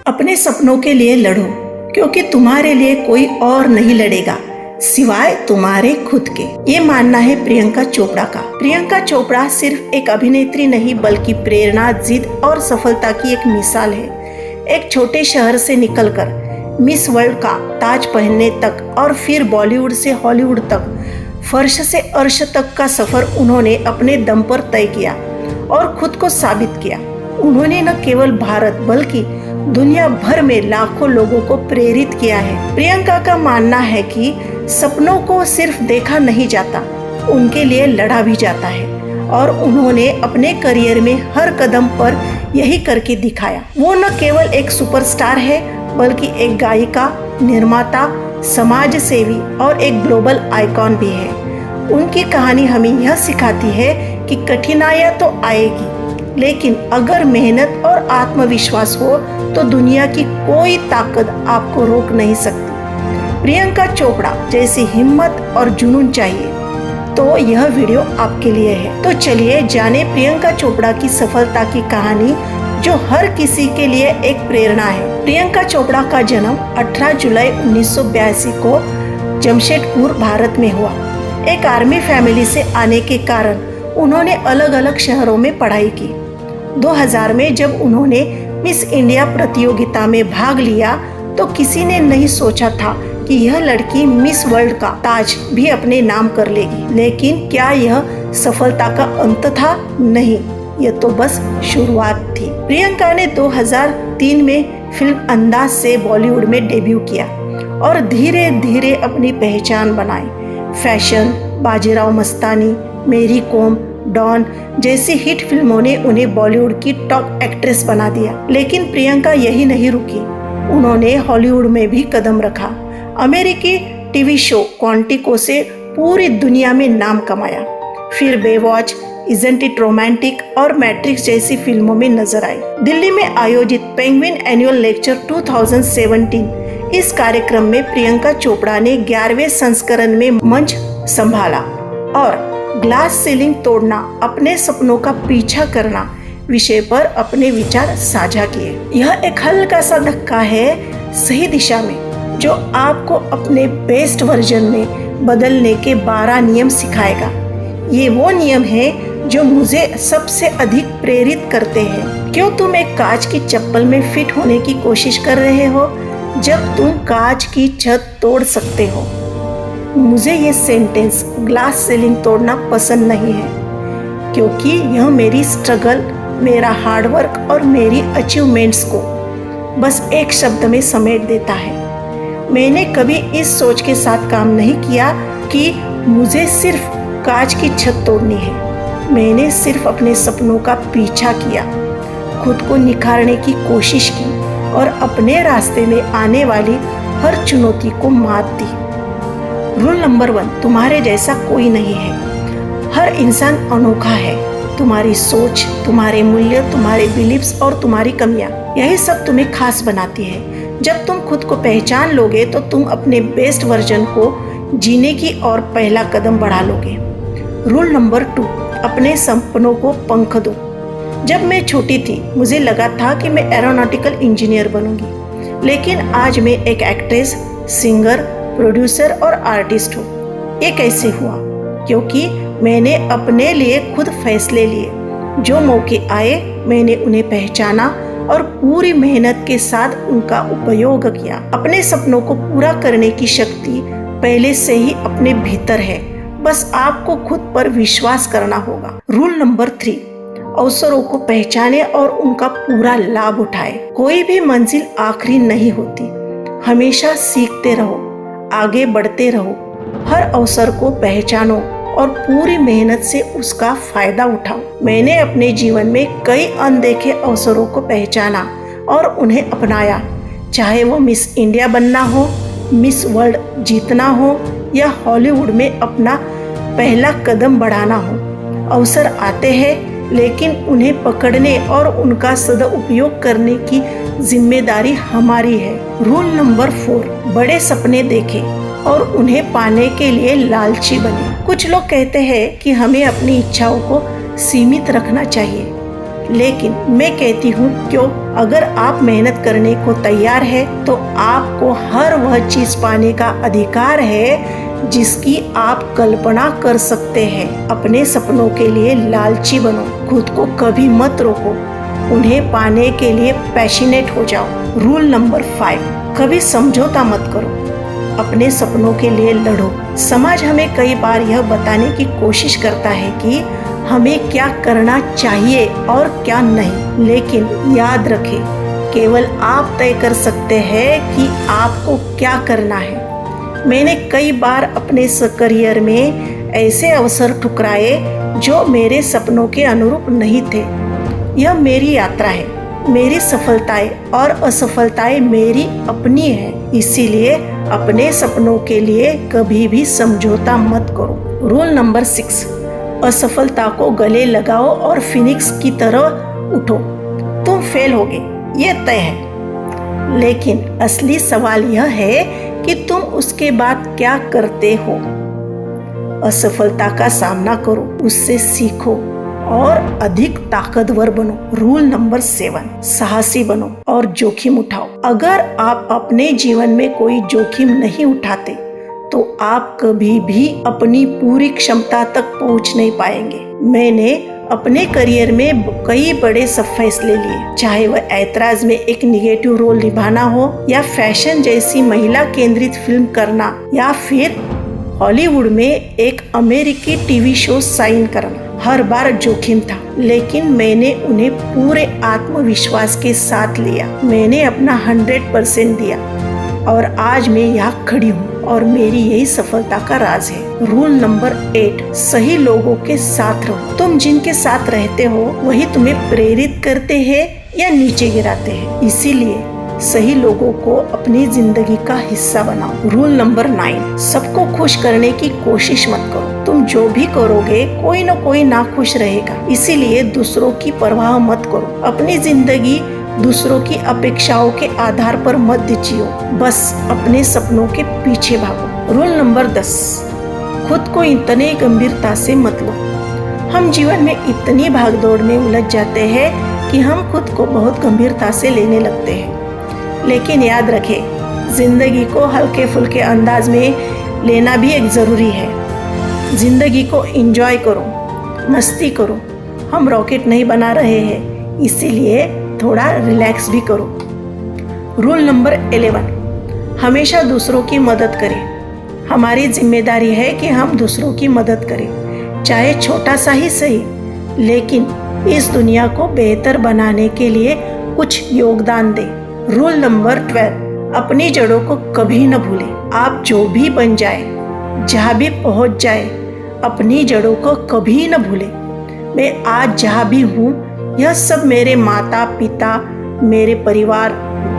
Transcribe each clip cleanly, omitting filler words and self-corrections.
अपने सपनों के लिए लड़ो, क्योंकि तुम्हारे लिए कोई और नहीं लड़ेगा सिवाय तुम्हारे खुद के। ये मानना है प्रियंका चोपड़ा का। प्रियंका चोपड़ा सिर्फ एक अभिनेत्री नहीं बल्कि प्रेरणा, जिद और सफलता की एक मिसाल है। एक छोटे शहर से निकलकर मिस वर्ल्ड का ताज पहनने तक और फिर बॉलीवुड से हॉलीवुड तक, फर्श से अर्श तक का सफर उन्होंने अपने दम पर तय किया और खुद को साबित किया। उन्होंने न केवल भारत बल्कि दुनिया भर में लाखों लोगों को प्रेरित किया है। प्रियंका का मानना है कि सपनों को सिर्फ देखा नहीं जाता, उनके लिए लड़ा भी जाता है और उन्होंने अपने करियर में हर कदम पर यही करके दिखाया। वो न केवल एक सुपरस्टार है बल्कि एक गायिका, निर्माता, समाज सेवी और एक ग्लोबल आइकॉन भी है। उनकी कहानी हमें यह सिखाती है कि कठिनाइयां तो आएगी, लेकिन अगर मेहनत और आत्मविश्वास हो तो दुनिया की कोई ताकत आपको रोक नहीं सकती। प्रियंका चोपड़ा जैसी हिम्मत और जुनून चाहिए तो यह वीडियो आपके लिए है। तो चलिए जाने प्रियंका चोपड़ा की सफलता की कहानी, जो हर किसी के लिए एक प्रेरणा है। प्रियंका चोपड़ा का जन्म 18 जुलाई 1982 को जमशेदपुर, भारत में हुआ। एक आर्मी फैमिली से आने के कारण उन्होंने अलग अलग शहरों में पढ़ाई की। 2000 में जब उन्होंने मिस इंडिया प्रतियोगिता में भाग लिया तो किसी ने नहीं सोचा था कि यह लड़की मिस वर्ल्ड का ताज भी अपने नाम कर लेगी। लेकिन क्या यह सफलता का अंत था? नहीं, यह तो बस शुरुआत थी। प्रियंका ने 2003 में फिल्म अंदाज से बॉलीवुड में डेब्यू किया और धीरे धीरे अपनी पहचान बनाई। फैशन, बाजीराव मस्तानी, मेरी कॉम, डॉन जैसी हिट फिल्मों ने उन्हें बॉलीवुड की टॉप एक्ट्रेस बना दिया। लेकिन प्रियंका यही नहीं रुकी, उन्होंने हॉलीवुड में भी कदम रखा। अमेरिकी टीवी शो क्वांटिको से पूरी दुनिया में नाम कमाया। फिर बेवॉच, इजंट इट रोमांटिक और मैट्रिक्स जैसी फिल्मों में नजर आई। दिल्ली में आयोजित पेंगुइन एनुअल लेक्चर 2017, इस कार्यक्रम में प्रियंका चोपड़ा ने 11वें संस्करण में मंच संभाला और ग्लास सीलिंग तोड़ना, अपने सपनों का पीछा करना विषय पर अपने विचार साझा किए। यह एक हल्का सा धक्का है सही दिशा में, जो आपको अपने बेस्ट वर्जन में बदलने के 12 नियम सिखाएगा। ये वो नियम है जो मुझे सबसे अधिक प्रेरित करते हैं। क्यों तुम एक कांच की चप्पल में फिट होने की कोशिश कर रहे हो जब तुम कांच की छत तोड़ सकते हो? मुझे ये सेंटेंस ग्लास सीलिंग तोड़ना पसंद नहीं है, क्योंकि यह मेरी स्ट्रगल, मेरा हार्डवर्क और मेरी अचीवमेंट्स को बस एक शब्द में समेट देता है। मैंने कभी इस सोच के साथ काम नहीं किया कि मुझे सिर्फ कांच की छत तोड़नी है। मैंने सिर्फ अपने सपनों का पीछा किया, खुद को निखारने की कोशिश की और अपने रास्ते में आने वाली हर चुनौती को मात दी। रूल नंबर 1, तुम्हारे जैसा कोई नहीं है। हर इंसान अनोखा है। तुम्हारी सोच, तुम्हारे मूल्य, तुम्हारे बिलीव्स और तुम्हारी कमियां, यही सब तुम्हें खास बनाती है। जब तुम खुद को पहचान लोगे तो तुम अपने बेस्ट वर्जन को जीने की ओर पहला कदम बढ़ा लोगे। रूल नंबर 2, अपने सपनों को पंख दो। जब मैं छोटी थी मुझे लगा था कि मैं एरोनॉटिकल इंजीनियर बनूंगी, लेकिन आज मैं एक एक्ट्रेस, सिंगर, प्रोड्यूसर और आर्टिस्ट हूँ। ये कैसे हुआ? क्योंकि मैंने अपने लिए खुद फैसले लिए। जो मौके आए मैंने उन्हें पहचाना और पूरी मेहनत के साथ उनका उपयोग किया। अपने सपनों को पूरा करने की शक्ति पहले से ही अपने भीतर है, बस आपको खुद पर विश्वास करना होगा। रूल नंबर 3, अवसरों को पहचाने और उनका पूरा लाभ उठाए। कोई भी मंजिल आखिरी नहीं होती। हमेशा सीखते रहो, आगे बढ़ते रहो, हर अवसर को पहचानो और पूरी मेहनत से उसका फायदा उठाओ। मैंने अपने जीवन में कई अनदेखे अवसरों को पहचाना और उन्हें अपनाया, चाहे वो मिस इंडिया बनना हो, मिस वर्ल्ड जीतना हो या हॉलीवुड में अपना पहला कदम बढ़ाना हो। अवसर आते हैं, लेकिन उन्हें पकड़ने और उनका सदुपयोग करने की जिम्मेदारी हमारी है। रूल नंबर 4, बड़े सपने देखें और उन्हें पाने के लिए लालची बने। कुछ लोग कहते हैं कि हमें अपनी इच्छाओं को सीमित रखना चाहिए, लेकिन मैं कहती हूँ क्यों अगर आप मेहनत करने को तैयार है तो आपको हर वह चीज पाने का अधिकार है जिसकी आप कल्पना कर सकते हैं। अपने सपनों के लिए लालची बनो, खुद को कभी मत रोको, उन्हें पाने के लिए पैशनेट हो जाओ। रूल नंबर 5, कभी समझौता मत करो, अपने सपनों के लिए लड़ो। समाज हमें कई बार यह बताने की कोशिश करता है कि हमें क्या करना चाहिए और क्या नहीं, लेकिन याद रखें, केवल आप तय कर सकते हैं कि आपको क्या करना है। मैंने कई बार अपने करियर में ऐसे अवसर ठुकराए जो मेरे सपनों के अनुरूप नहीं थे। यह मेरी यात्रा है, मेरी सफलताएं और असफलताएं मेरी अपनी है, इसीलिए अपने सपनों के लिए कभी भी समझौता मत करो। रूल नंबर 6, असफलता को गले लगाओ और फिनिक्स की तरह उठो। तुम फेल होगे, ये तय है, लेकिन असली सवाल यह है कि तुम उसके बाद क्या करते हो। असफलता का सामना करो, उससे सीखो और अधिक ताकतवर बनो। रूल नंबर 7, साहसी बनो और जोखिम उठाओ। अगर आप अपने जीवन में कोई जोखिम नहीं उठाते तो आप कभी भी अपनी पूरी क्षमता तक पहुंच नहीं पाएंगे। मैंने अपने करियर में कई बड़े फैसले लिए, चाहे वह ऐतराज में एक निगेटिव रोल निभाना हो या फैशन जैसी महिला केंद्रित फिल्म करना या फिर हॉलीवुड में एक अमेरिकी टीवी शो साइन करना। हर बार जोखिम था, लेकिन मैंने उन्हें पूरे आत्मविश्वास के साथ लिया। मैंने अपना 100% दिया और आज मैं यहाँ खड़ी हूँ और मेरी यही सफलता का राज है। रूल नंबर 8, सही लोगों के साथ रहो। तुम जिनके साथ रहते हो वही तुम्हें प्रेरित करते हैं या नीचे गिराते हैं, इसीलिए सही लोगों को अपनी जिंदगी का हिस्सा बनाओ। रूल नंबर 9, सबको खुश करने की कोशिश मत करो। तुम जो भी करोगे कोई न कोई नाखुश रहेगा, इसीलिए दूसरों की परवाह मत करो। अपनी जिंदगी दूसरों की अपेक्षाओं के आधार पर मत जियो, बस अपने सपनों के पीछे भागो। रूल नंबर 10, खुद को इतने गंभीरता से मत लो। हम जीवन में इतनी भागदौड़ में उलझ जाते हैं कि हम खुद को बहुत गंभीरता से लेने लगते हैं, लेकिन याद रखें, जिंदगी को हल्के फुल्के अंदाज में लेना भी एक जरूरी है। जिंदगी को एंजॉय करो, मस्ती करो। हम रॉकेट नहीं बना रहे हैं, इसीलिए थोड़ा रिलैक्स भी करो। रूल नंबर 11, हमेशा दूसरों की मदद करें। हमारी जिम्मेदारी है कि हम दूसरों की मदद करें, चाहे छोटा सा ही सही, लेकिन इस दुनिया को बेहतर बनाने के लिए कुछ योगदान दें। रूल नंबर 12, अपनी जड़ों को कभी न भूलें। आप जो भी बन जाए, जहाँ भी पहुँच जाए, अपनी जड़ों को कभी न भूलें। मैं आज जहाँ भी हूँ, यह सब मेरे माता पिता, मेरे परिवार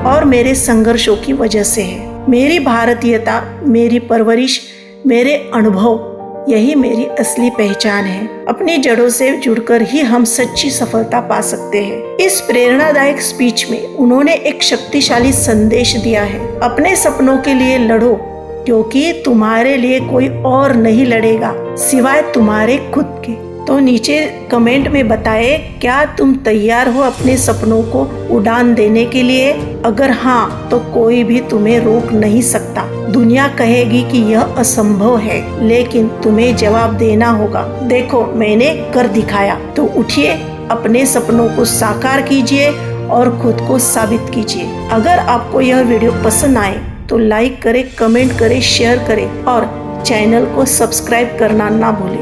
और मेरे संघर्षों की वजह से है। मेरी भारतीयता, मेरी परवरिश, मेरे अनुभव, यही मेरी असली पहचान है। अपनी जड़ों से जुड़कर ही हम सच्ची सफलता पा सकते हैं। इस प्रेरणादायक स्पीच में उन्होंने एक शक्तिशाली संदेश दिया है। अपने सपनों के लिए लड़ो, क्योंकि तुम्हारे लिए कोई और नहीं लड़ेगा सिवाय तुम्हारे खुद के। तो नीचे कमेंट में बताएं, क्या तुम तैयार हो अपने सपनों को उड़ान देने के लिए? अगर हाँ, तो कोई भी तुम्हें रोक नहीं सकता। दुनिया कहेगी कि यह असंभव है, लेकिन तुम्हें जवाब देना होगा, देखो मैंने कर दिखाया। तो उठिए, अपने सपनों को साकार कीजिए और खुद को साबित कीजिए। अगर आपको यह वीडियो पसंद आए तो लाइक करें, कमेंट करें, शेयर करें और चैनल को सब्सक्राइब करना ना भूलें।